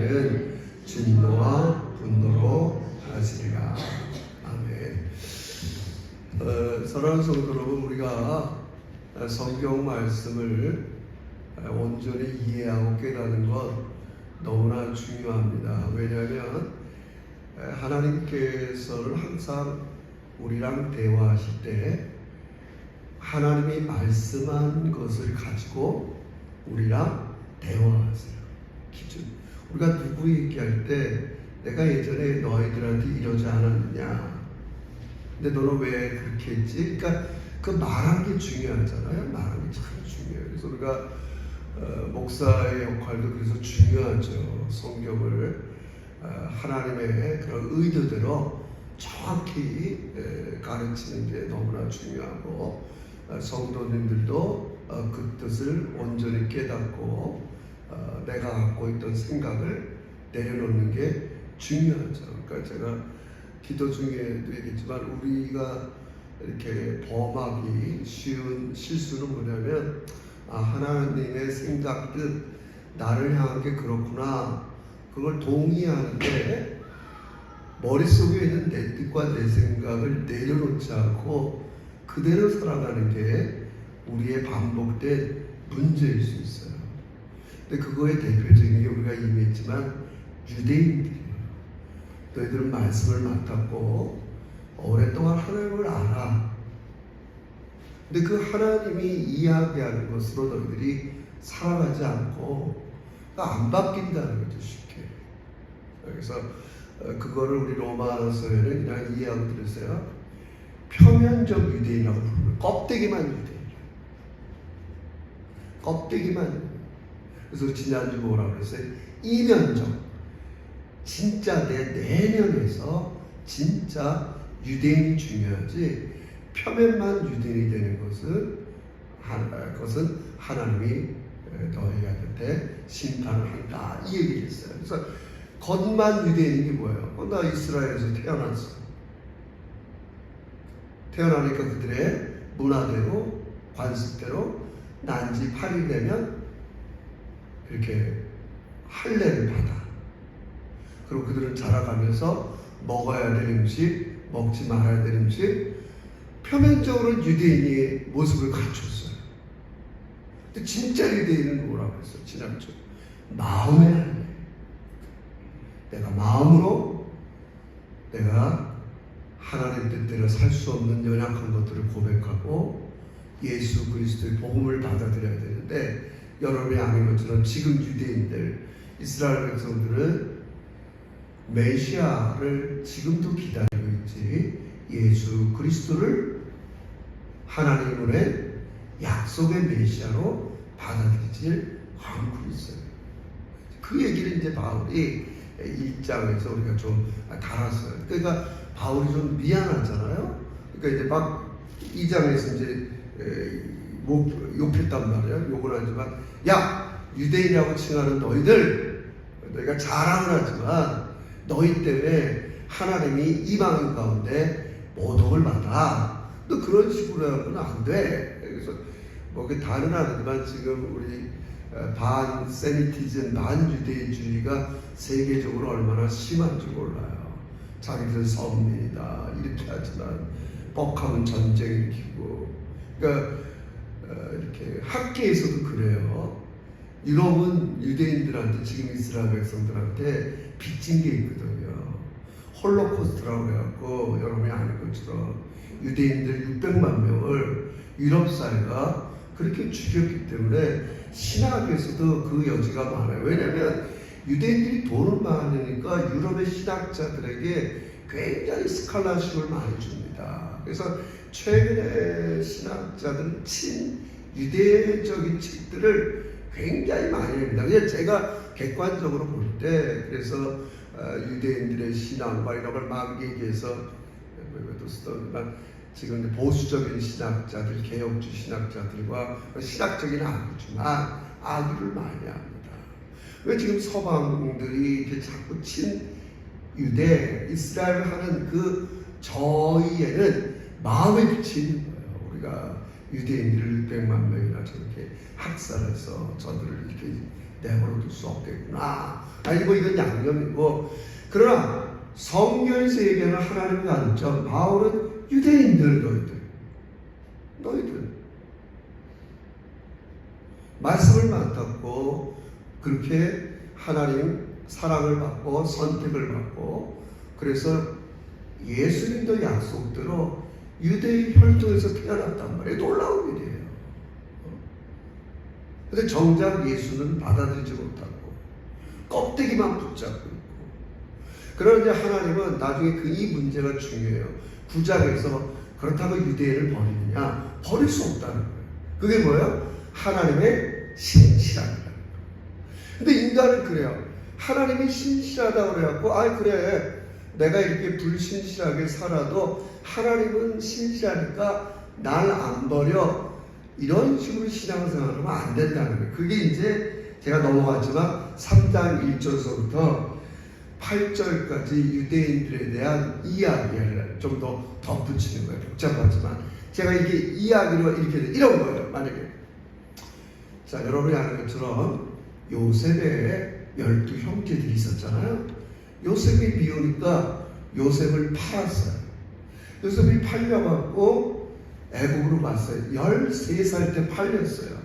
때는 진노와 분노로 하시리라. 아멘. 사랑하는 성도 여러분, 우리가 성경 말씀을 온전히 이해하고 깨닫는 것 너무나 중요합니다. 왜냐하면 하나님께서는 항상 우리랑 대화하실 때 하나님이 말씀한 것을 가지고 우리랑 대화하세요. 기준. 우리가 누구 얘기할 때 내가 예전에 너희들한테 이러지 않았느냐, 근데 너는 왜 그렇게 했지? 그러니까 그 말한 게 중요하잖아요. 말한 게 참 중요해요. 그래서 우리가 목사의 역할도 그래서 중요하죠. 성경을 하나님의 그런 의도대로 정확히 가르치는 게 너무나 중요하고, 성도님들도 그 뜻을 온전히 깨닫고 내가 갖고 있던 생각을 내려놓는 게 중요하죠. 그러니까 제가 기도 중에도 얘기했지만 우리가 이렇게 범하기 쉬운 실수는 뭐냐면, 하나님의 생각 뜻, 나를 향한 게 그렇구나, 그걸 동의하는데 머릿속에 있는 내 뜻과 내 생각을 내려놓지 않고 그대로 살아가는 게 우리의 반복된 문제일 수 있어요. 근데 그거의 대표적인 게 우리가 이미 했지만 유대인들이에요. 너희들은 말씀을 맡았고 오랫동안 하나님을 알아. 근데 그 하나님이 이야기하는 것으로 너희들이 살아가지 않고 안 바뀐다는 거죠, 쉽게. 그래서 그거를 우리 로마서에는 그냥 이해하고 들으세요. 표면적 유대인이라고 부르는, 껍데기만 유대인. 껍데기만. 그래서 지난주 뭐라고 그랬어요? 이면적. 진짜 내 내면에서 진짜 유대인이 중요하지, 표면만 유대인이 되는 것은 하나님이 너희한테 심판을 한다, 이 얘기를 했어요. 그래서 겉만 유대인인 게 뭐예요? 나 이스라엘에서 태어났어. 태어나니까 그들의 문화대로, 관습대로 난지 8일 되면 이렇게 할례를 받아. 그리고 그들은 자라가면서 먹어야 될 음식, 먹지 말아야 될 음식, 표면적으로 유대인의 모습을 갖췄어요. 근데 진짜 유대인은 뭐라고 했어요? 지난주 마음의 할례. 내가 마음으로 내가 하나님 뜻대로 살 수 없는 연약한 것들을 고백하고 예수 그리스도의 복음을 받아들여야 되는데, 여러분이 아는 것처럼 지금 유대인들, 이스라엘 백성들은 메시아를 지금도 기다리고 있지, 예수 그리스도를 하나님의 약속의 메시아로 받아들이질 않고 있어요. 그 얘기를 이제 바울이 1장에서 우리가 좀 달았어요. 그러니까 바울이 좀 미안하잖아요. 그러니까 이제 막 2장에서 이제 욕했단 말이에요. 욕을 하지만, 야, 유대인이라고 칭하는 너희들, 너희가 자랑을 하지만 너희 때문에 하나님이 이방인 가운데 모독을 받아. 너 그런 식으로 하면 안 돼. 그래서 뭐 그 다는 아니지만 지금 우리 반세미티즘, 반유대주의가 세계적으로 얼마나 심한지 몰라요. 자기들 선민이다 이렇게 하지만 뻑하면 전쟁 일으키고. 그러니까 이렇게 학계에서도 그래요. 유럽은 유대인들한테, 지금 이스라엘 백성들한테 빚진 게 있거든요. 홀로코스트라고 해갖고 여러분이 아는 것처럼 유대인들 600만 명을 유럽 사회가 그렇게 죽였기 때문에 신학에서도 그 여지가 많아요. 왜냐하면 유대인들이 돈을 많으니까 유럽의 신학자들에게 굉장히 스칼라십을 많이 줍니다. 그래서 최근에 신학자들은 친유대적인 책들을 굉장히 많이 냅니다. 그냥 제가 객관적으로 볼 때, 그래서 유대인들의 신앙 이런 걸 막 얘기해서 지금 보수적인 신학자들, 개혁주 신학자들과 신학적인 악이지만 악의를 많이 합니다. 왜 지금 서방들이 이렇게 자꾸 친유대, 이스라엘 하는 그 저희에는 마음에 비치는 거예요. 우리가 유대인들을 600만 명이나 저렇게 학살해서 저들을 이렇게 내버려둘 수 없겠구나. 아니고 이건 양념이고. 그러나 성경에서 얘기하는 하나님의 관점, 바울은 유대인들, 너희들 말씀을 맡았고 그렇게 하나님 사랑을 받고 선택을 받고 그래서 예수님도 약속대로 유대인 혈통에서 태어났단 말이에요. 놀라운 일이에요. 근데 정작 예수는 받아들이지 못하고 껍데기만 붙잡고 있고. 그러나 이제 하나님은 나중에 이 문제가 중요해요. 9장에서 그렇다고 유대인을 버리느냐? 버릴 수 없다는 거예요. 그게 뭐예요? 하나님의 신실함이라는 거예요. 근데 인간은 그래요. 하나님이 신실하다고 그래갖고 그래 내가 이렇게 불신실하게 살아도 하나님은 신실하니까 날 안 버려, 이런 식으로 신앙생활을 하면 안 된다는 거예요. 그게 이제 제가 넘어갔지만 3장 1절서부터 8절까지 유대인들에 대한 이야기를 좀 더 덧붙이는 거예요. 복잡하지만 제가 이게 이야기로 이렇게 이런 거예요. 만약에 자, 여러분이 아는 것처럼 요셉의 12형제들이 있었잖아요. 요셉이 미우니까 요셉을 팔았어요. 요셉이 팔려갖고 애국으로 갔어요. 13살 때 팔렸어요.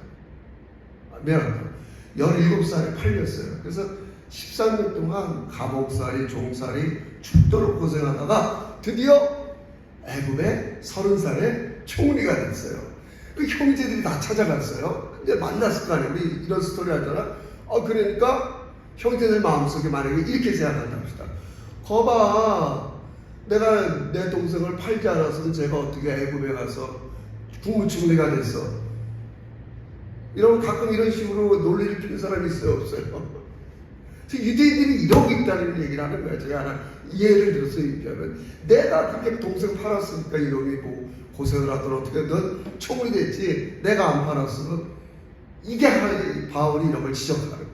미안합니다. 17살에 팔렸어요. 그래서 13년 동안 감옥살이, 종살이, 죽도록 고생하다가 드디어 애국에 30살에 총리가 됐어요. 그 형제들이 다 찾아갔어요. 이제 만났을 거 아니에요. 우리 이런 스토리 하잖아. 그러니까 형제들 마음속에 만약에 이렇게 생각한다 합시다. 거봐, 내가 내 동생을 팔지 않았으면 제가 어떻게 애굽에 가서 국무총리가 됐어. 이러면 가끔 이런 식으로 논리를 피는 사람이 있어요, 없어요? 유대인들이 이러고 있다는 얘기를 하는 거야. 제가 하나 예를 들어서 얘기하면, 내가 그렇게 동생 팔았으니까 이놈이 고생을 하더라, 어떻게 넌 총리 됐지, 내가 안 팔았으면, 이게 하나님, 바울이 이런 걸 지적하는 거예요.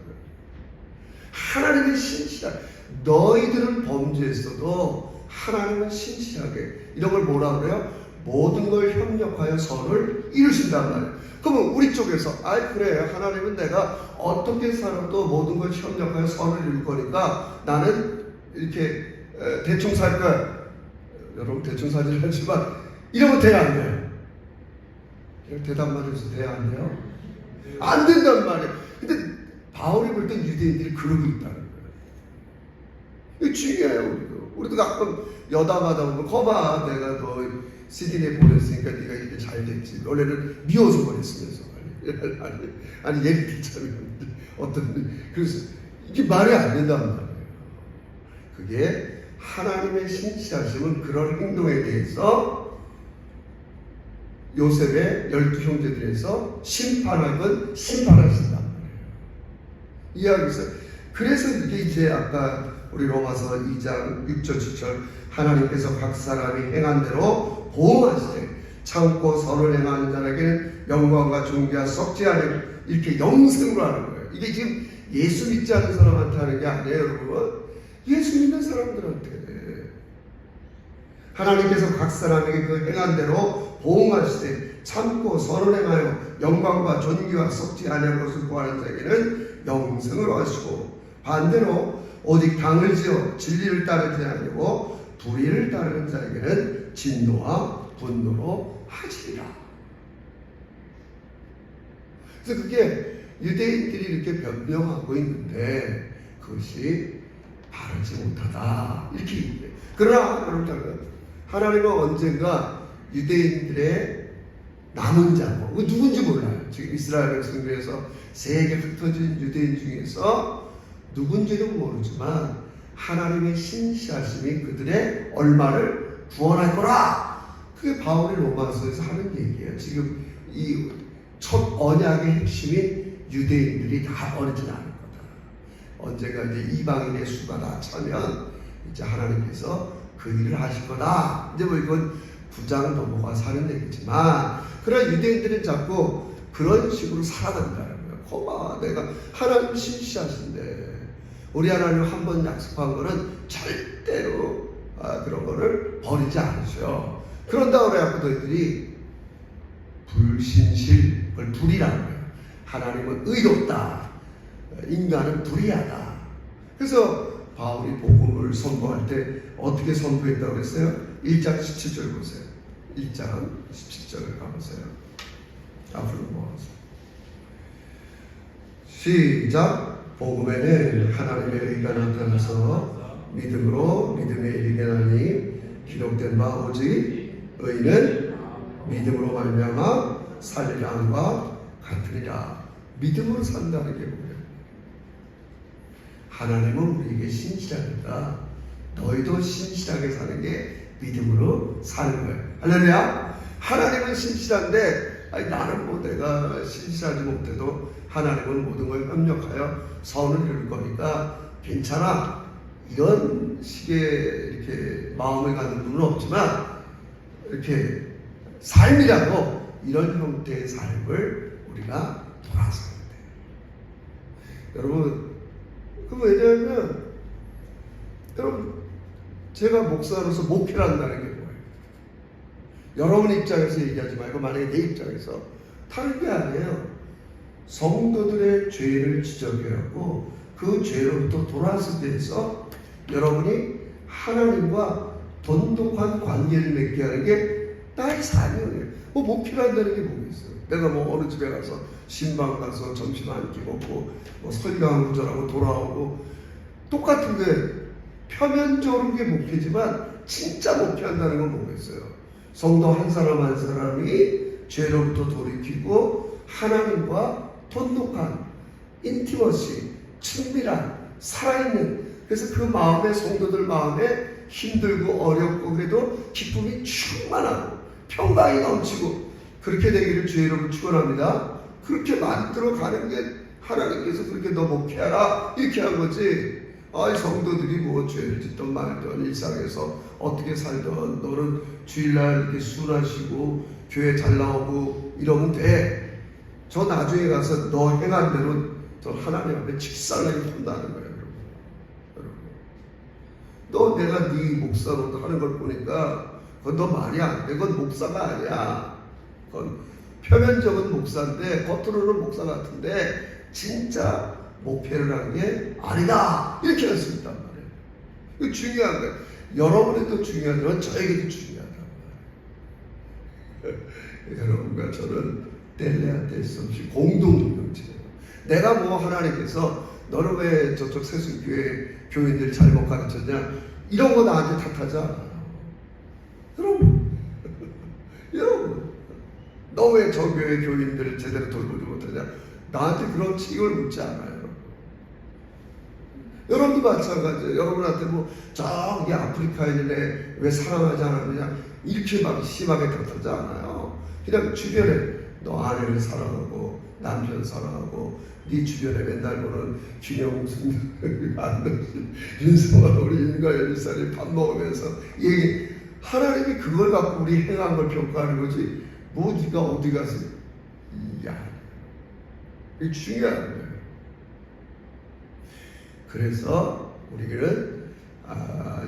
하나님의 신실한, 너희들은 범죄했어도 하나님은 신실하게, 이런 걸 뭐라 그래요? 모든 걸 협력하여 선을 이루신단 말이에요. 그러면 우리 쪽에서 그래, 하나님은 내가 어떻게 살아도 모든 걸 협력하여 선을 이룰 거니까 나는 이렇게 대충 살 거야. 여러분 대충 살지 않지만 이러면 돼야 안 돼요? 대답만 해서 돼야 안 돼요? 안 된단 말이에요. 근데 바울이 볼 땐 유대인들이 그러고 있다는 거예요. 이거 중요해요. 우리도 가끔 여담하다 보면 거봐, 내가 너 시드니에 보냈으니까 네가 이렇게 잘 됐지. 원래는 미워서 보냈으면서 아니 예를 들자면 그래서 이게 말이 안 된단 말이에요. 그게 하나님의 신실하심은 그런 행동에 대해서 요셉의 12형제들에서 심판하건 심판하신단 말이에요. 이해하겠어요? 그래서 이게 이제 아까 우리 로마서 2장 6절 7절 하나님께서 각 사람이 행한 대로 보응하시되 참고 선을 행하는 자에게는 영광과 존귀와 썩지 않을 이렇게 영생으로 하는 거예요. 이게 지금 예수 믿지 않는 사람한테 하는 게 아니에요, 여러분. 예수 믿는 사람들한테 하나님께서 각 사람에게 그 행한 대로 보응하시되 참고 선을 행하여 영광과 존귀와 썩지 않을 것을 구하는 자에게는 영생을 하시고, 반대로 오직 당을 지어 진리를 따르지 아니하고 불의를 따르는 자에게는 진노와 분노로 하시리라. 그래서 그게 유대인들이 이렇게 변명하고 있는데 그것이 바르지 못하다 이렇게 얘기해요. 그러나 여러분, 하나님은 언젠가 유대인들의 남은 자고, 그 누군지 몰라요. 지금 이스라엘 백성들에서 세계 흩어진 유대인 중에서 누군지는 모르지만 하나님의 신실하심이 그들의 얼마를 구원할 거라. 그게 바울이 로마서에서 하는 얘기예요. 지금 이 첫 언약의 핵심이 유대인들이 다 버리지 않을 거다. 언젠가 이제 이방인의 수가 다 차면 이제 하나님께서 그 일을 하실 거다. 이제 뭐 이건 9장 넘어가서 하는 얘기지만, 그러나 유대인들은 자꾸 그런 식으로 살아간다는 거예요. 거봐, 내가 하나님 신실하신데 우리 하나님 한 번 약속한 거는 절대로 그런 거를 버리지 않으셔. 그런다고 그래갖고 너희들이 불신실, 그걸 불이라는 거예요. 하나님은 의롭다, 인간은 불의하다. 그래서 바울이 복음을 선포할 때 어떻게 선포했다고 했어요? 1장 17절 보세요. 1장 17절을 가보세요. 앞으로 모아서 시작. 복음에는 하나님의 의가 나타나서 믿음으로 믿음에 이르게 하니 기록된 바 오직 의는 믿음으로 말미암아 살리라 함과 같으리라. 믿음으로 산다는 게 뭐예요? 하나님은 우리에게 신실하니까 너희도 신실하게 사는 게 믿음으로 사는 거예요. 할렐루야. 하나님은 신실한데 나는 뭐 내가 신실하지 못해도 하나님은 모든 걸 협력하여 선을 이룰 거니까 괜찮아. 이런 식의 이렇게 마음을 갖는 분은 없지만 이렇게 삶이라도 이런 형태의 삶을 우리가 돌아서야 돼요. 여러분, 왜냐하면 여러분 제가 목사로서 목회를 한다는 게 뭐예요? 여러분 입장에서 얘기하지 말고 만약에 내 입장에서 다른 게 아니에요. 성도들의 죄를 지적해갖고 그 죄로부터 돌아서기 위해서 여러분이 하나님과 돈독한 관계를 맺게 하는 게 나의 사명이에요. 뭐 목회를 한다는 게 뭐겠어요? 내가 뭐 어느 집에 가서 신방 가서 점심 한 끼 먹고 뭐 설교하고 운전하고 돌아오고 똑같은데 표면적으로 게 목회지만 진짜 목회한다는 건 뭐겠어요? 성도 한 사람 한 사람이 죄로부터 돌이키고 하나님과 돈독한 인티머시, 친밀한 살아있는, 그래서 그 마음에 성도들 마음에 힘들고 어렵고 그래도 기쁨이 충만하고 평강이 넘치고 그렇게 되기를 주의로 축원합니다. 그렇게 만들어 가는 게 하나님께서 그렇게 너 목회하라 이렇게 한 거지. 성도들이 뭐 죄를 짓던 말던 일상에서 어떻게 살던 너는 주일날 이렇게 순하시고 교회 잘 나오고 이러면 돼. 저 나중에 가서 너 행한 대로 저 하나님 앞에 직살나게 한다는 거예요. 여러분. 너 내가 네 목사로 하는 걸 보니까 그건 너 말이 안 돼. 그건 목사가 아니야. 그건 표면적인 목사인데 겉으로는 목사 같은데 진짜 목회를 한 게 아니다. 이렇게 할 수 있단 말이에요. 이거 중요한 거예요. 여러분에도 중요하지만 저에게도 중요하단 말이에요. 여러분과 저는 뗄래야 뗄 수 없이 공동명체예요. 내가 뭐 하나님께서 너는 왜 저쪽 세수교회 교인들 잘못 가르쳤냐 이런 거 나한테 탓하지 않아요. 여러분 너 왜 저 교회 교인들을 제대로 돌보지 못하냐 나한테 그런 책임을 묻지 않아요. 여러분도 마찬가지예요. 여러분한테 뭐 저기 아프리카인이네 왜 사랑하지 않았느냐 이렇게 막 심하게 탓하지 않아요. 그냥 주변에 너 아내를 사랑하고 남편 사랑하고 네 주변에 맨날 보는 김영순, 안덕신, 윤성환 우리 윤가연 일사님 밥 먹으면서 얘기 하나님이 그걸 갖고 우리 행한 걸 평가하는 거지 뭐 네가 어디 가서 이게 중요한 거예요. 그래서 우리는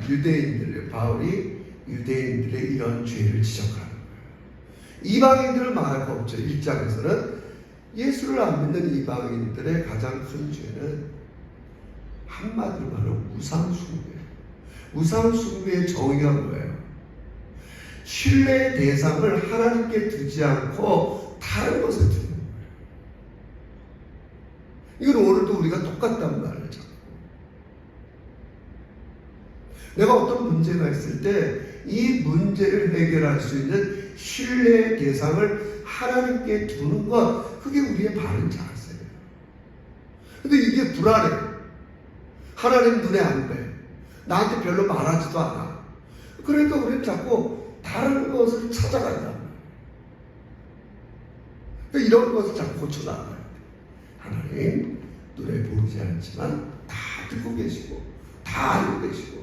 유대인들 바울이 유대인들의 이런 죄를 지적하는 거예요. 이방인들을 말할 거 없죠. 1장에서는 예수를 안 믿는 이방인들의 가장 큰 죄는 한마디로 말하면 우상숭배예요. 우상숭배의 정의가 뭐예요? 신뢰의 대상을 하나님께 두지 않고 다른 것에 두는 거예요. 이건 오늘도 우리가 똑같단 말을 자꾸. 내가 어떤 문제가 있을 때 이 문제를 해결할 수 있는 신뢰의 대상을 하나님께 두는 것, 그게 우리의 바른 자세예요. 근데 이게 불안해. 하나님 눈에 안 돼. 나한테 별로 말하지도 않아. 그러니까 우리는 자꾸 다른 것을 찾아간다. 그러니까 이런 것을 자꾸 고쳐나가야 돼. 하나님 눈에 보이지 않지만 다 듣고 계시고 다 알고 계시고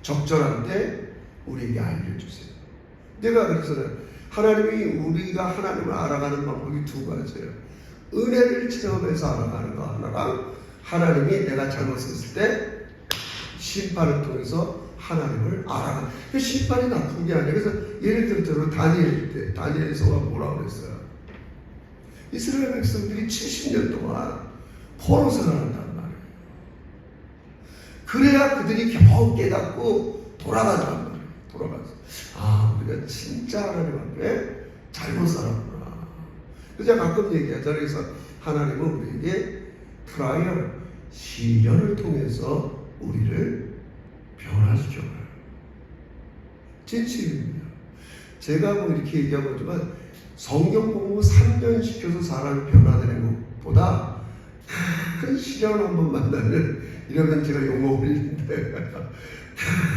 적절한 때 우리에게 알려주세요. 내가 그래서 하나님이 우리가 하나님을 알아가는 방법이 두 가지예요. 은혜를 체험해서 알아가는 거 하나랑 하나님이 내가 잘못했을 때 심판을 통해서 하나님을 알아가는. 그 심판이 나쁜 게 아니에요. 그래서 예를 들어 다니엘 때 다니엘서가 뭐라고 그랬어요? 이스라엘 백성들이 70년 동안 포로 생활한단 말이에요. 그래야 그들이 겨우 깨닫고 돌아간단 말이에요. 돌아가서 우리가 진짜 하나님 앞에 잘못 살았구나. 그래서 제가 가끔 얘기하잖아요. 그래서 하나님은 우리에게 트라이얼, 시련을 통해서 우리를 변화시켜요. 진실입니다. 제가 뭐 이렇게 얘기하고 있지만 성경 공부 3년 시켜서 사람이 변화되는 것보다 큰 시련을 한번 만나면, 이러면 제가 욕먹을 일인데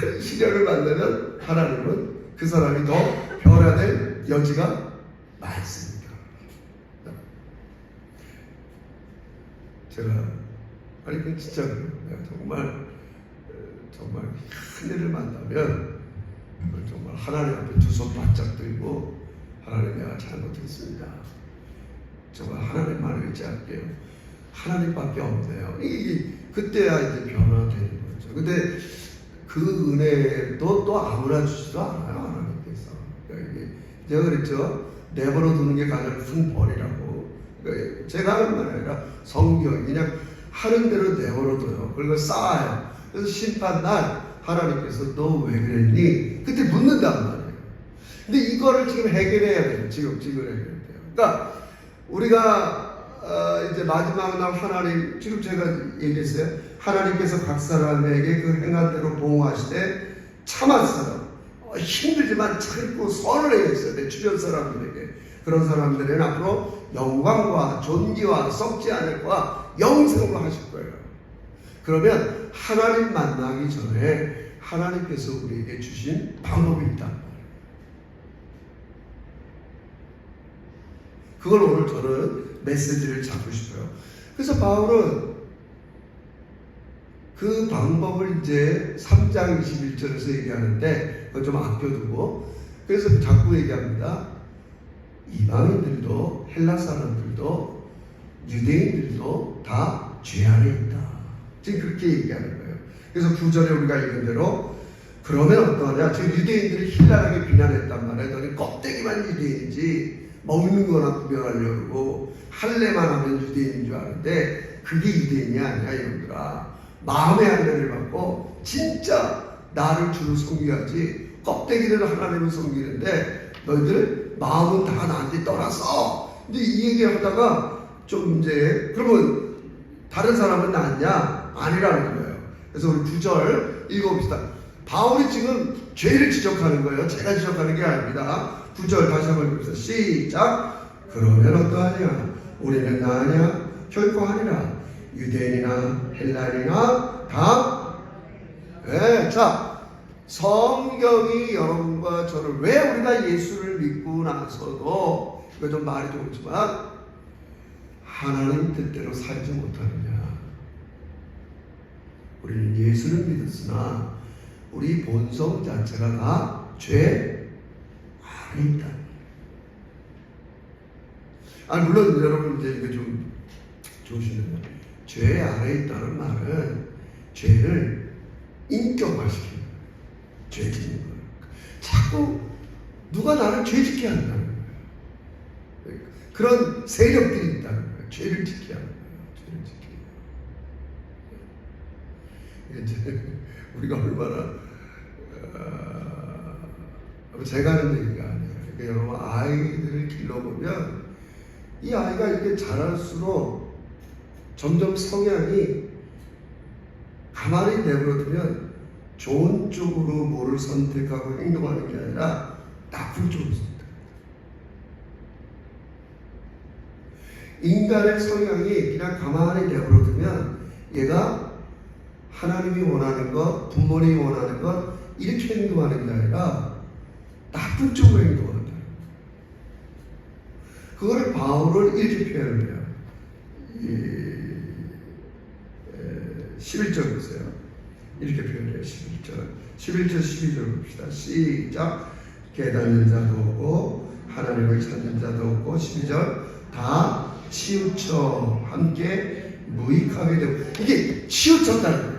큰 시련을 만나면 하나님은 그 사람이 더 변화될 여지가 많습니다. 제가 그 진짜 내가 정말 큰 일을 만나면 정말 하나님 앞에 두 손 바짝 들고, 하나님 내가 잘못했습니다. 정말 하나님만을 의지할게요. 하나님밖에 없네요. 그때야 이제 변화되는 거죠. 근데 그 은혜도 또 아무나 주지도 않아요, 하나님께서. 그러니까 제가 그랬죠. 내버려 두는 게 가장 큰 벌이라고. 그러니까 제가 하는 말 아니라 성경 그냥 하는 대로 내버려 둬요. 그리고 쌓아요. 그래서 심판날 하나님께서 너 왜 그랬니? 그때 묻는단 말이에요. 근데 이거를 지금 해결해야 돼요. 지금 해결해야 돼요. 그러니까 우리가 이제 마지막 날 하나님, 지금 제가 얘기했어요. 하나님께서 각 사람에게 그 행한 대로 보호하시되 참았어요. 힘들지만 참고 선을 행했어요. 내 주변 사람들에게. 그런 사람들은 앞으로 영광과 존귀와 썩지 않을 거와 영생으로 하실 거예요. 그러면 하나님 만나기 전에 하나님께서 우리에게 주신 방법이 있다. 그걸 오늘 저는 메시지를 잡고 싶어요. 그래서 바울은 그 방법을 이제 3장 21절에서 얘기하는데 그걸 좀 아껴두고, 그래서 자꾸 얘기합니다. 이방인들도 헬라 사람들도 유대인들도 다 죄 안에 있다. 지금 그렇게 얘기하는 거예요. 그래서 9절에 우리가 읽은 대로 그러면 어떠하냐? 지금 유대인들이 신랄하게 비난했단 말이에요. 너는 껍데기만 유대인이지 먹는 거나 구별하려고 할례만 하면 유대인인 줄 아는데 그게 유대인이 아니야, 이놈들아. 마음의 할례를 받고 진짜 나를 주로 섬겨야지. 껍데기를 하나님을 섬기는데 너희들 마음은 다 나한테 떠나서. 근데 이 얘기 하다가 좀 이제 그러면 다른 사람은 낫냐? 아니라는 거예요. 그래서 우리 9절 읽어봅시다. 바울이 지금 죄를 지적하는 거예요. 제가 지적하는 게 아닙니다. 9절 다시 한번 읽읍시다. 시작. 그러면 어떠하냐? 우리는 나으냐? 결코 아니라 유대인이나 헬라인이나 다. 네, 자, 성경이 여러분과 저를 왜 우리가 예수를 믿고 나서도, 이거 좀 말이 좋지만 하나님 뜻대로 살지 못하느냐? 우리는 예수를 믿었으나 우리 본성 자체가 다 죄 안에 있다. 물론 여러분 이제 이거 좀 조심해요. 죄 안에 있다는 말은 죄를 인격화시키는 거예요. 죄 짓는 거예요. 자꾸 누가 나를 죄 짓게 한다는 거예요. 그런 세력들이 있다는 거예요. 죄를 짓게 하는 거예요. 죄를 짓게. 이제 우리가 얼마나 제가 하는 얘기가 아니에요. 그러니까 여러분 아이들을 길러보면 이 아이가 이렇게 자랄수록 점점 성향이 가만히 내버려두면 좋은 쪽으로 뭐를 선택하고 행동하는 게 아니라 나쁜 쪽으로 선택합니다. 인간의 성향이 그냥 가만히 내버려두면 얘가 하나님이 원하는 것, 부모님이 원하는 것 이렇게 행동하는 게 아니라 나쁜 쪽으로 행동한다. 그거를 바울은 이렇게 표현을 해요. 11절 보세요. 이렇게 표현해요. 11절 12절 봅시다. 시작. 깨닫는 자도 없고 하나님을 찾는 자도 없고 12절 다 치우쳐 함께 무익하게 되고. 이게 치우쳤다는 거예요.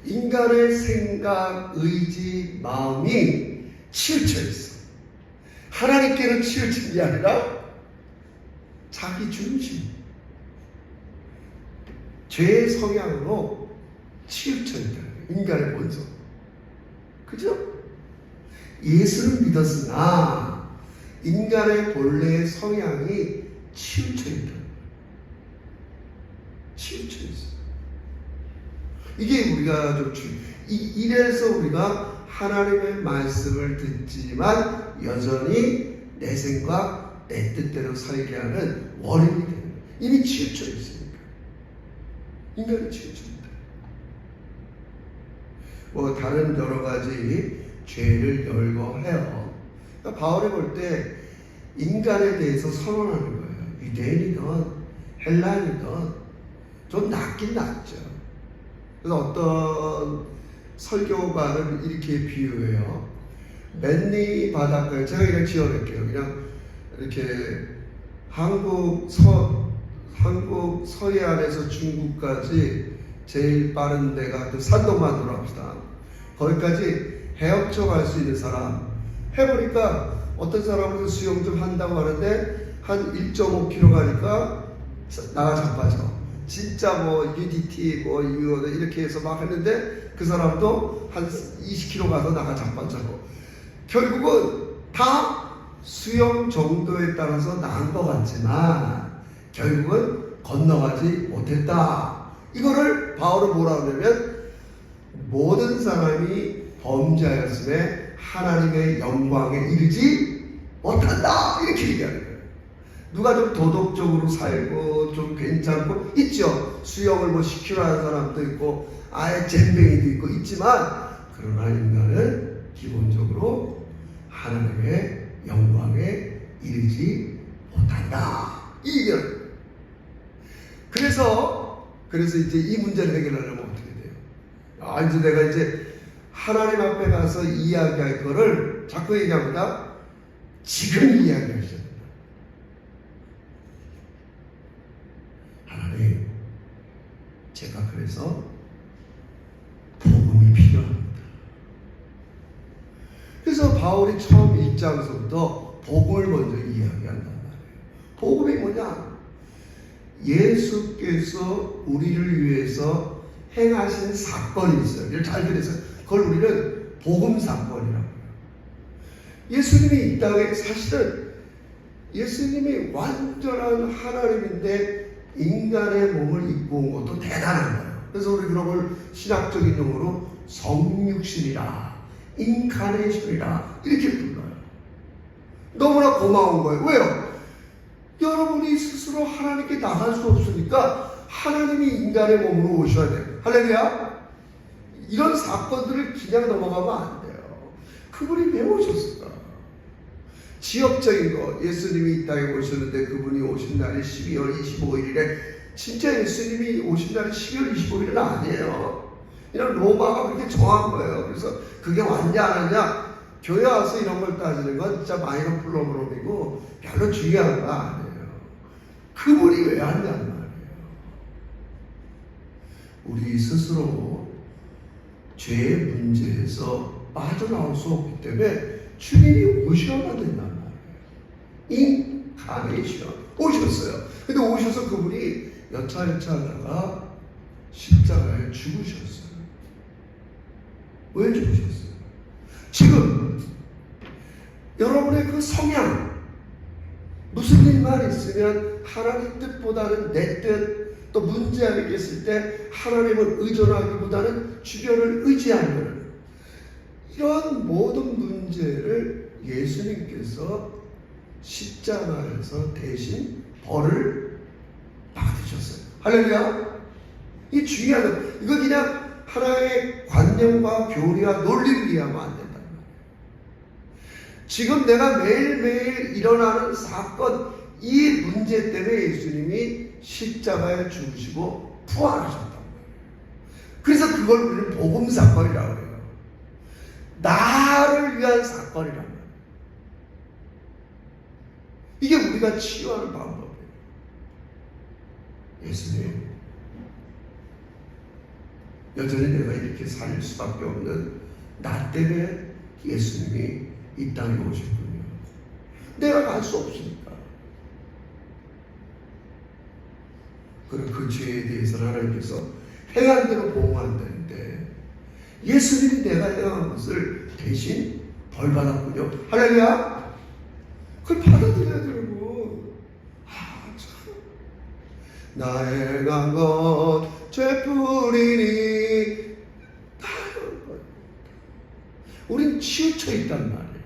인간의 생각, 의지, 마음이 치우쳐 있어. 하나님께는 치우친 게 아니라 자기 중심. 죄의 성향으로 치우쳐 있다. 인간의 본성. 그죠? 예수를 믿었으나 인간의 본래의 성향이 치우쳐 있다. 치우쳐 있어. 이게 우리가 좀 이래서 우리가 하나님의 말씀을 듣지만 여전히 내 생각, 내 뜻대로 살게 하는 원인이 되는 거예요. 이미 치우쳐 있으니까. 인간이 치우쳐 있다. 뭐 다른 여러 가지 죄를 열거해요. 그러니까 바울이 볼 때 인간에 대해서 선언하는 거예요. 유대인이든 헬라인이든 좀 낫긴 낫죠. 그래서 어떤 설교가는 이렇게 비유해요. 맨니 바닷가에, 제가 그냥 지어낼게요. 그냥 이렇게 한국 서해안에서 중국까지 제일 빠른 데가 그 산동만으로 합시다. 거기까지 헤엄쳐 갈 수 있는 사람 해보니까 어떤 사람은 수영 좀 한다고 하는데 한 1.5km 가니까 나가 자빠져. 진짜 뭐 UDT 뭐 이거 이렇게 해서 막 했는데 그 사람도 한 20km 가서 나가 자빠져. 결국은 다 수영 정도에 따라서 나은 것 같지만 결국은 건너가지 못했다. 이거를 바울은 뭐라 하냐면 모든 사람이 범죄하였음에 하나님의 영광에 이르지 못한다. 이렇게 얘기하는 거예요. 누가 좀 도덕적으로 살고 좀 괜찮고 있죠. 수영을 뭐 10km 하는 사람도 있고 아예 잼뱅이도 있고 있지만 그러나 인간은 기본적으로 하나님의 영광에 이르지 못한다. 이 얘기를. 그래서 이제 이 문제를 해결하려면 어떻게 돼요? 이제 내가 이제 하나님 앞에 가서 이야기할 거를 자꾸 얘기합니다. 지금 이야기하셔야 된다. 하나님, 제가 그래서 복음이 필요합니다. 그래서 바울이 처음 1장서부터 복음을 먼저 이야기한단 말이에요. 복음이 뭐냐? 예수께서 우리를 위해서 행하신 사건이 있어요. 이걸 잘 들으세요. 그걸 우리는 복음 사건이라고 해요. 예수님이 이 땅에 사실은 예수님이 완전한 하나님인데 인간의 몸을 입고 온 것도 대단한 거예요. 그래서 우리 그런 걸 신학적인 용어로 성육신이라, 인카네이션이라 이렇게 불러요. 너무나 고마운 거예요. 왜요? 여러분이 스스로 하나님께 나갈 수 없으니까 하나님이 인간의 몸으로 오셔야 돼요. 할렐루야. 이런 사건들을 그냥 넘어가면 안 돼요. 그분이 왜 오셨을까? 지역적인 거, 예수님이 이 땅에 오셨는데 그분이 오신 날이 12월 25일이래. 진짜 예수님이 오신 날이 12월 25일은 아니에요. 이런 로마가 그렇게 정한 거예요. 그래서 그게 왔냐 안 왔냐, 교회 와서 이런 걸 따지는 건 진짜 마이너 플로그램이고 별로 중요한 거 아니에요. 그분이 왜 왔냐는 말이에요. 우리 스스로 죄의 문제에서 빠져나올 수 없기 때문에 주님이 오셔야 된단 말이에요. 인카네이션. 오셨어요. 근데 오셔서 그분이 여차여차 하다가 십자가에 죽으셨어요. 왜 죽으셨어요? 지금 여러분의 그 성향, 무슨 일만 있으면 하나님 뜻보다는 내 뜻, 또 문제가 있을 때 하나님을 의존하기보다는 주변을 의지하는 이런 모든 문제를 예수님께서 십자가에서 대신 벌을 받으셨어요. 할렐루야. 이 중요한 거. 이거 그냥 하나의 관념과 교리와 논리를 이해하면 안 된다. 지금 내가 매일매일 일어나는 사건, 이 문제 때문에 예수님이 십자가에 죽으시고 부활하셨단 말이에요. 그래서 그걸 우리는 복음 사건이라고 해요. 나를 위한 사건이란 말이에요. 이게 우리가 치유하는 방법이에요. 예수님, 여전히 내가 이렇게 살 수밖에 없는 나 때문에 예수님이 이 땅에 오셨군요. 내가 갈 수 없으니까. 그리고 그 죄에 대해서는 하나님께서 행한 대로 보응한다는데 예수님이 내가 행한 것을 대신 벌 받았군요. 할렐루야. 그걸 받아들여야 되고, 참. 나 행한 것 죄뿐이니 다 우린 치우쳐 있단 말이에요.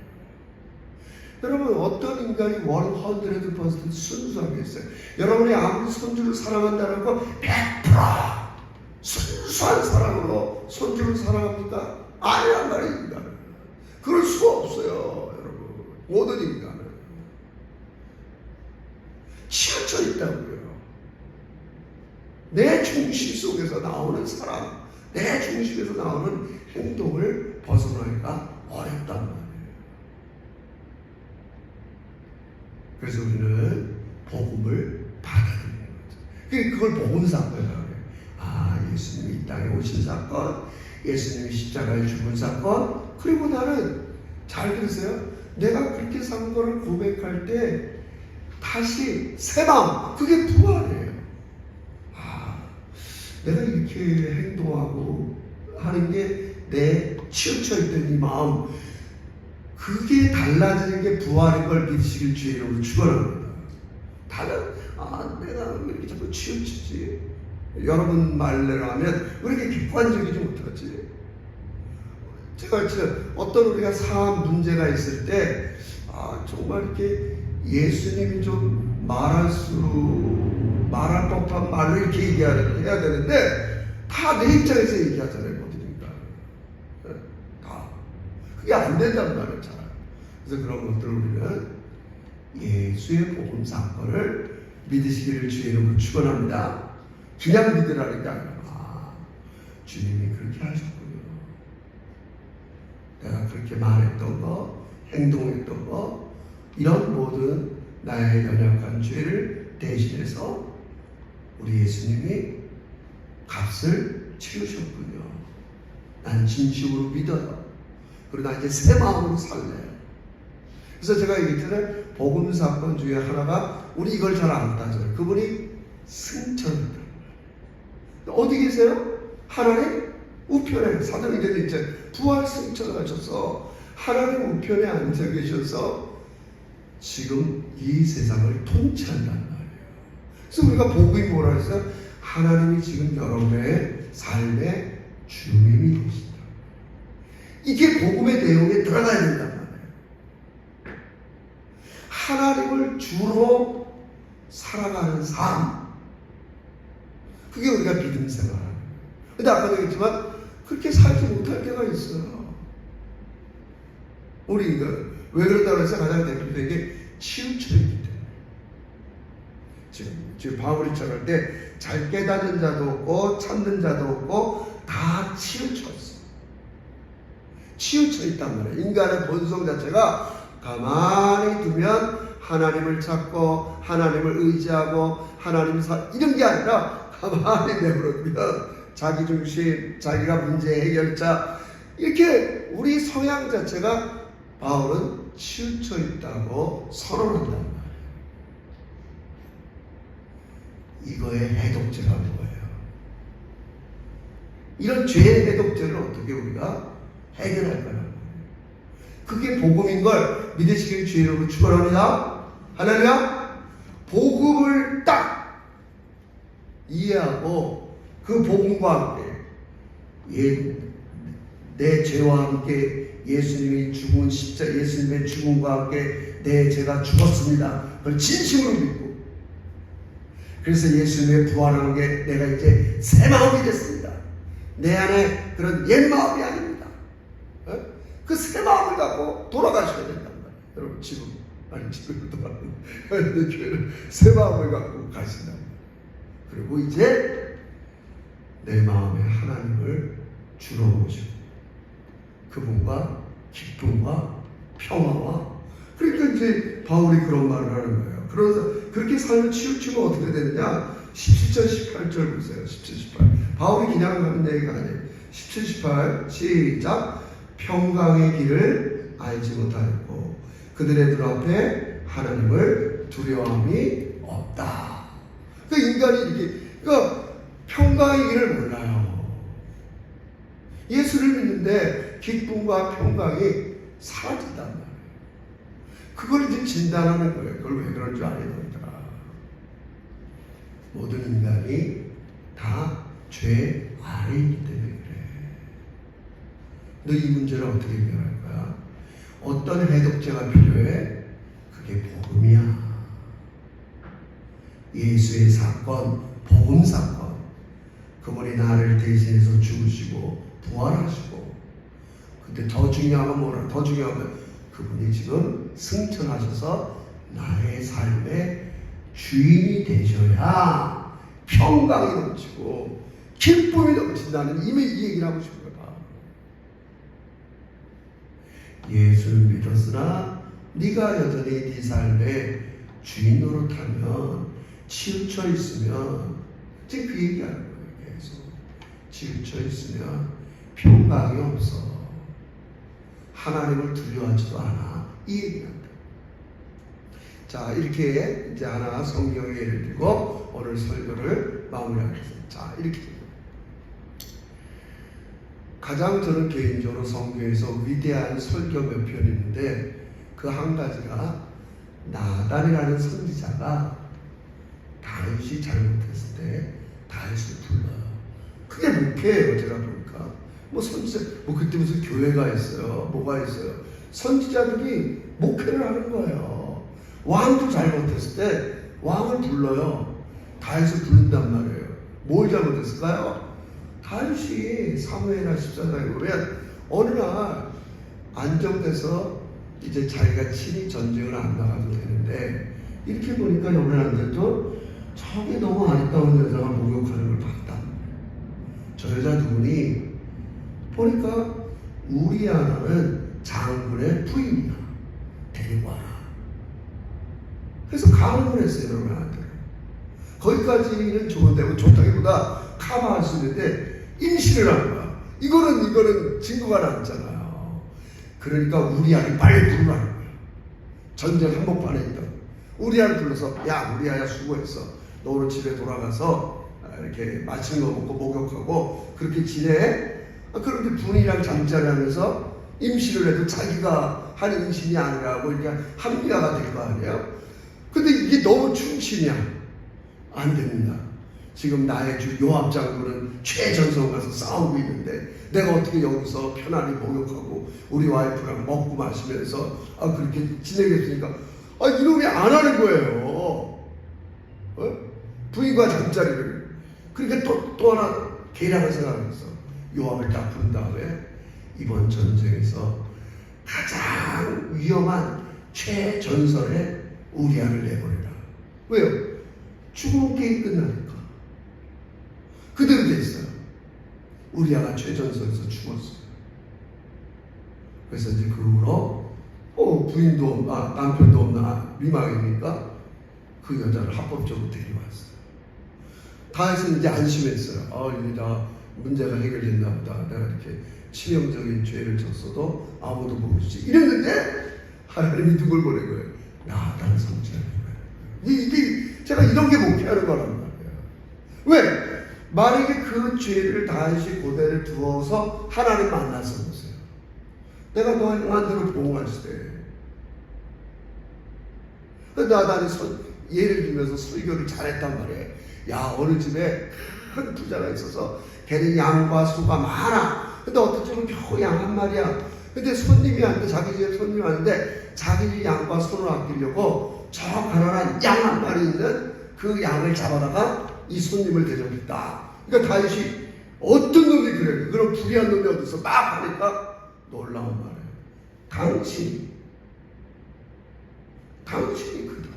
여러분, 어떤 인간이 100% 순수하겠어요? 여러분이 아무리 손주를 사랑한다는 거 100% 순수한 사랑으로 손주를 사랑합니까? 아니란 말이에요, 인간은. 그럴 수가 없어요, 여러분. 모든 인간은. 치우쳐 있다고요. 내 중심 속에서 나오는 사랑, 내 중심에서 나오는 행동을 벗어나기가 어렵단 말이에요. 그래서 우리는 복음을 받아들이는 거죠. 그걸 복음 사건이라고 해요. 예수님이 이 땅에 오신 사건, 예수님이 십자가에 죽은 사건, 그리고 나는 잘 들으세요. 내가 그렇게 산 거를 고백할 때 다시 새 마음, 그게 부활이에요. 내가 이렇게 행동하고 하는 게 내 치우쳐 있던 이 마음, 그게 달라지는 게 부활인 걸 믿으시길 주의 이름으로 축원합니다. 내가 왜 이렇게 자꾸 치우치지? 여러분 말대로 하면 왜 이렇게 객관적이지 못하지? 제가 어떤 우리가 사람 문제가 있을 때 정말 이렇게 예수님이 좀 말할 법한 말로 이렇게 해야 되는데 다 내 입장에서 얘기하잖아요, 모두니까. 다 그게 안 된단 말이에요, 잘. 그래서 그런 것들을 우리는 예수의 복음 사건을 믿으시기를 주의 이름으로 축원합니다. 그냥 믿으라는 게 아니라 주님이 그렇게 하셨군요. 내가 그렇게 말했던 거, 행동했던 거, 이런 모든 나의 연약한 죄를 대신해서 우리 예수님이 값을 치르셨군요. 난 진심으로 믿어요. 그리고 나 이제 새 마음으로 살래요. 그래서 제가 얘기했잖아요. 복음 사건 중에 하나가 우리 이걸 잘 안 따져요. 그분이 승천이다. 어디 계세요? 하나님 우편에, 사도행전에 이제 부활 승천하셔서 하나님 우편에 앉아 계셔서 지금 이 세상을 통치한단 말이에요. 그래서 우리가 복음이 뭐라 했어요? 하나님이 지금 여러분의 삶의 주님이 되신다. 이게 복음의 내용에 들어가야 된단 말이에요. 하나님을 주로 살아가는 삶, 그게 우리가 믿음 생활하는 거예요. 근데 아까도 얘기했지만 그렇게 살지 못할 때가 있어요. 우리 인간 왜 그런다고 해서 가장 대표적인 게 치우쳐있기 때문에. 지금 바울이 전할 때 잘 깨닫는 자도 없고 찾는 자도 없고 다 치우쳤어. 치우쳐 있단 말이에요. 인간의 본성 자체가 가만히 두면 하나님을 찾고 하나님을 의지하고 이런 게 아니라 가만히 내버려두면 자기 중심, 자기가 문제 해결자, 이렇게 우리 성향 자체가 바울은 치우쳐 있다고 선언한단 말이에요. 이거의 해독제가 뭐예요? 이런 죄의 해독제를 어떻게 우리가 해결할까요? 그게 복음인 걸 믿으시길 주의 이름으로 축원합니다. 할렐루야. 복음을 딱 이해하고 그 복음과 함께 내 죄와 함께 예수님이 죽은 십자가, 예수님의 죽음과 함께 내 죄가 죽었습니다. 그걸 진심으로 믿고, 그래서 예수님의 부활하는 게 내가 이제 새 마음이 됐습니다. 내 안에 그런 옛 마음이 아닙니다. 그 새 마음을 갖고 돌아가셔야 된단 말이에요. 여러분 집으로 돌아가는 교회를 새 마음을 갖고 가신단 말이에요. 그리고 이제 내 마음에 하나님을 주로 모시고 그분과 기쁨과 평화와, 그러니까 이제 바울이 그런 말을 하는 거예요. 그래서 그렇게 삶을 치우치면 어떻게 되느냐? 17절 18절 보세요. 17, 18. 바울이 그냥 하는 얘기가 아니에요. 17, 18 시작. 평강의 길을 알지 못하였고 그들의 눈앞에 하나님을 두려워함이 없다. 그 인간이 이렇게 그러니까 평강이기를 몰라요. 예수를 믿는데 기쁨과 평강이 사라진단 말이에요. 그걸 이제 진단하는 거예요. 그걸 왜 그런 줄 아니더라. 모든 인간이 다 죄 아래 있기 때문에 그래. 너 이 문제를 어떻게 해결할 거야? 어떤 해독제가 필요해? 그게 복음이야. 예수의 사건, 복음 사건. 그분이 나를 대신해서 죽으시고 부활하시고. 근데 더 중요한 건 뭐라? 더 중요한 건 그분이 지금 승천하셔서 나의 삶의 주인이 되셔야 평강이 넘치고 기쁨이 넘친다는 이미 이 얘기를 하고 싶은 거다. 예수를 믿었으나 네가 여전히 네 삶의 주인 노릇하면 치우쳐 있으면 지금 그 얘기하는 거예요. 계속 치우쳐 있으면 평강이 없어. 하나님을 두려워하지도 않아. 이 얘기합니다. 자, 이렇게 이제 하나 성경의 예를 들고 오늘 설교를 마무리하겠습니다. 자, 이렇게 가장 저는 개인적으로 성경에서 위대한 설교 몇 편 있는데 그 한 가지가 나단이라는 선지자가 다윗이 잘못했을 때 다윗을 불러요. 그게 목회예요. 제가 보니까 뭐 선지자 뭐 그때 무슨 교회가 있어요. 뭐가 있어요. 선지자들이 목회를 하는 거예요. 왕도 잘못했을 때 왕을 불러요. 다윗을 부른단 말이에요. 뭘 잘못했을까요? 다윗이 사무엘하 14장에 보면 어느 날 안정돼서 이제 자기가 친히 전쟁을 안 나가도 되는데 이렇게 보니까 요나단도 저게 너무 아름다운 여자가 목욕하는 걸 봤다. 저 여자 누구니? 보니까 우리아라는 장군의 부인이야. 데리고 와라. 그래서 강요를 했어요. 여러분한테. 거기까지는 좋은데 좋다기보다 커버할 수 있는데 임신을 한 거야. 이거는 증거가 남잖아요. 그러니까 우리아를 빨리 부르라는 거야. 전쟁 한복판에 있다. 우리아를 불러서 야 우리아야 수고했어. 너 오늘 집에 돌아가서 이렇게 맛있는 거 먹고 목욕하고 그렇게 지내. 그렇게 분이랑 잠자리 하면서 임신을 해도 자기가 한 임신이 아니라고 이렇게 합리화가 될 거 아니에요. 근데 이게 너무 충신이야. 안 됩니다. 지금 나의 주 요압 장군은 최전선 가서 싸우고 있는데 내가 어떻게 여기서 편안히 목욕하고 우리 와이프랑 먹고 마시면서 그렇게 지내겠습니까? 이놈이 안 하는 거예요. 부인과 잠자리를. 그러니까 또 하나 계략을 생각했어. 요압을 딱 부른 다음에 이번 전쟁에서 가장 위험한 최전선에 우리아를 내보내라. 왜요? 죽은 게임 끝나니까. 그대로 됐어요. 우리아가 최전선에서 죽었어요. 그래서 이제 그 후로 부인도 없나 남편도 없나 미망이니까 그 여자를 합법적으로 데려왔어요. 다윗은 이제 안심했어요. 이제 다 문제가 해결됐나 보다. 내가 이렇게 치명적인 죄를 졌어도 아무도 모르지. 이랬는데 하나님이 누굴 보낸 거예요? 나단 선지자를 보낸 거예요. 이게 제가 이런 게 목회하는 거란 말이에요. 왜? 만약에 그 죄를 다윗이 고대를 두어서 하나님 만나서 보세요. 내가 너한테로 보호했을 때 나단이 예를 들면서 설교를 잘했단 말이에요. 야 어느 집에 큰 부자가 있어서 걔는 양과 소가 많아. 근데 어떤 집은 겨우 양 한 마리야. 근데 손님이 왔는데 자기 집에 손님이 왔는데 자기 집 양과 소를 아끼려고 저 가난한 양 한 마리 있는 그 양을 잡아다가 이 손님을 대접했다. 그러니까 다윗이 어떤 놈이 그래. 그런 불의한 놈이 어디서 막 하니까 놀라운 말이에요. 당신이 크다.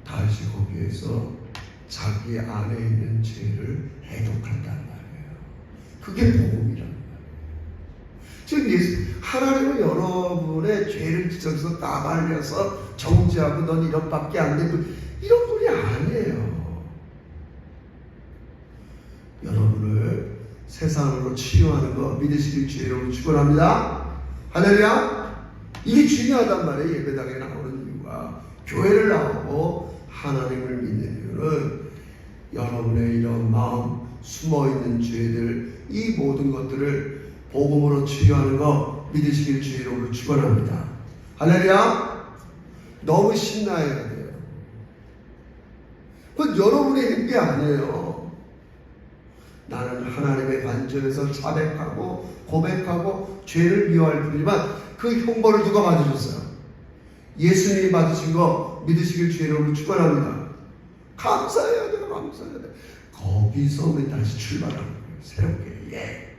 다윗이 거기에서 자기 안에 있는 죄를 해독한단 말이에요. 그게 복음이란 말이에요. 즉 하나님은 여러분의 죄를 지적해서 까발려서 정죄하고 넌 이런밖에 안 되고 이런 분이 아니에요. 여러분을 세상으로 치유하는 거 믿으시길 주의로 축원합니다. 할렐루야. 이게 중요하단 말이에요. 예배당에 나오는 이유가 교회를 나오고 하나님을 믿는 이유는 여러분의 이런 마음, 숨어있는 죄들, 이 모든 것들을 복음으로 치유하는 거 믿으시길 주의 이름으로 축원합니다. 할렐루야. 너무 신나야 돼요. 그건 여러분이 한 게 아니에요. 나는 하나님의 관점에서 자백하고 고백하고 죄를 미워할 뿐이지만 그 형벌을 누가 받으셨어요? 예수님이 받으신 거 믿으시길 주의 이름으로 축원합니다. 감사해야 돼요. 감사해야 돼요. 거기서 우리 다시 출발하는 거예요. 새롭게. 예.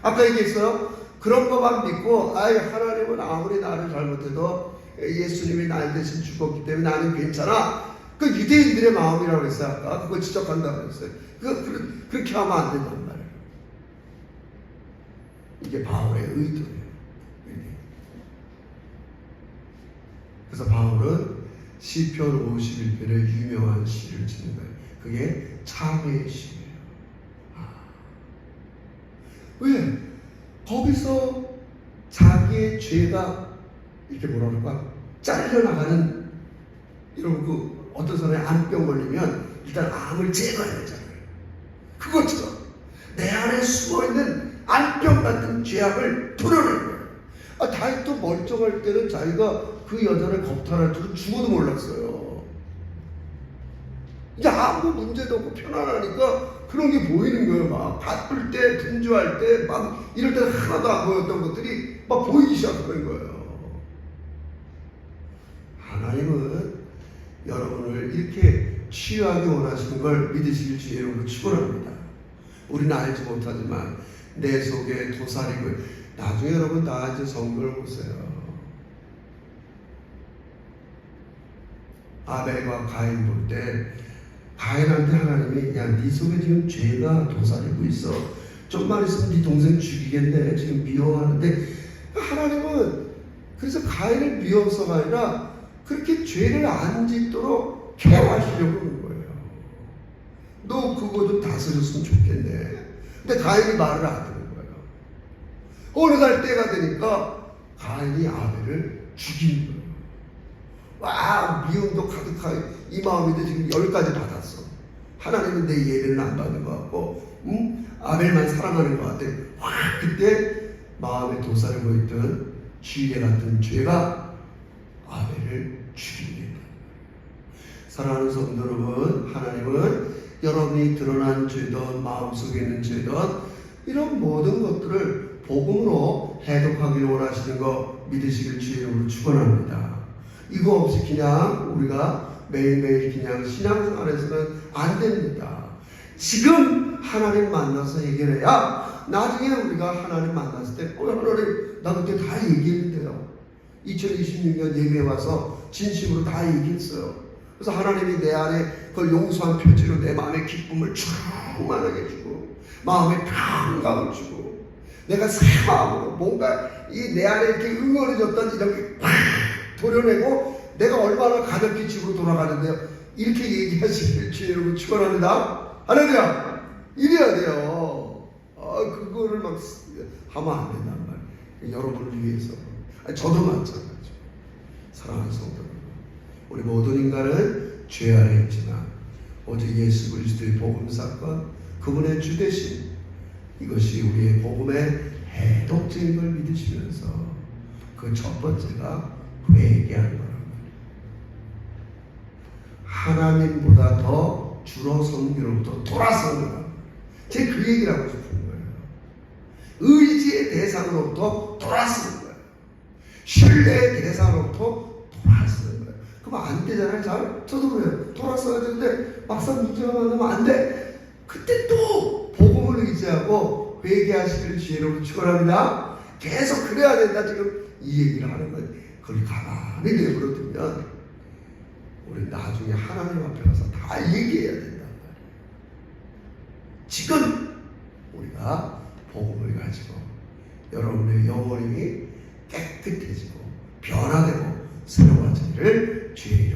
아까 얘기했어요. 그런 것만 믿고 하나님은 아무리 나를 잘못해도 예수님이 나의 대신 죽었기 때문에 나는 괜찮아. 그 유대인들의 마음이라고 했어요. 아까 그거 지적한다고 했어요. 그렇게 하면 안 된단 말이에요. 이게 바울의 의도예요. 그래서 바울은 시편 51편의 유명한 시를 짓는 거예요. 그게 참회의 시예요. 왜? 거기서 자기의 죄가 이렇게 뭐라 그럴까? 잘려나가는 이런 어떤 사람이 암병 걸리면 일단 암을 제거해야 되잖아요. 그것처럼 내 안에 숨어있는 암병 같은 죄악을 풀어내는 거예요. 다윗도 멀쩡할 때는 자기가 그 여자를 겁탈할 줄은 죽어도 몰랐어요. 이제 아무 문제도 없고 편안하니까 그런 게 보이는 거예요. 막 바쁠 때, 분주할 때, 막 이럴 때는 하나도 안 보였던 것들이 막 보이기 시작하는 거예요. 하나님은 여러분을 이렇게 치유하기 원하시는 걸 믿으시길 주의 이름으로 축원합니다. 우리는 알지 못하지만 내 속에 도사리고, 나중에 여러분 다 이제 성경을 보세요. 아벨과 가인 볼 때 가인한테 하나님이 야, 네 속에 지금 죄가 도사리고 있어. 좀만 있으면 네 동생 죽이겠네. 지금 미워하는데, 하나님은 그래서 가인을 미워서가 아니라 그렇게 죄를 안 짓도록 케어하시려고 하는 거예요. 너 그거 좀 다스렸으면 좋겠네. 근데 가인이 말을 안 듣는 거예요. 어느 날 때가 되니까 가인이 아벨을 죽이는 거예요. 와, 미움도 가득하게 이 마음인데 지금 10가지 받았어. 하나님은 내 예배는 안 받는 것 같고, 아벨만 사랑하는 것 같아. 와, 그때 마음에 도사리고 있던 쥐개 같은 죄가 아벨을 죽이게 된다. 사랑하는 성도 여러분, 하나님은 여러분이 드러난 죄든 마음속에 있는 죄든 이런 모든 것들을 복음으로 해독하기를 원하시는 거 믿으시길 주의 이름으로 축원합니다. 이거 없이 그냥 우리가 매일매일 그냥 신앙생활에서는 안 됩니다. 지금 하나님 만나서 해결해야 나중에 우리가 하나님 만났을 때 하나님 나 그때 다 얘기했는데요. 2026년 예배에 와서 진심으로 다 얘기했어요. 그래서 하나님이 내 안에 그걸 용서한 표지로 내 마음의 기쁨을 충만하게 주고 마음의 평강을 주고 내가 새 마음으로 뭔가 이 내 안에 이렇게 응어려졌던 이렇게 팍 도려내고 내가 얼마나 가볍게 집으로 돌아가는데요. 이렇게 얘기하시길 주의 여러분 축원합니다. 할렐루야. 이래야 돼요. 그거를 막 하면 안 된단 말이에요. 여러분을 위해서. 저도 마찬가지죠. 사랑하는 성도 여러분, 우리 모든 인간은 죄 아래 있지만 오직 예수 그리스도의 복음 사건, 그분의 주 되심, 이것이 우리의 복음의 해독제인 걸 믿으시면서 그 첫 번째가 회개하는 거랍니다. 하나님보다 더 주로 성기로부터 돌아서는 거랍니다. 제가 그 얘기를 하고 싶은 거예요. 의지의 대상으로부터 돌아서는 거예요. 신뢰의 대상으로부터 돌아서는 거예요. 그럼 안 되잖아요. 저도 그래요. 돌아서야 되는데 막상 문제가 만나면 안 돼. 그때 또 복음을 의지하고 회개하시기를 주의로 축원합니다. 계속 그래야 된다. 지금 이 얘기를 하는 거예요. 그걸 가만히 내버려 두면 우리 나중에 하나님 앞에 가서 다 얘기해야 된단 말이에요. 지금 우리가 복음을 가지고 여러분의 영혼이 깨끗해지고 변화되고 새로워지기를 주의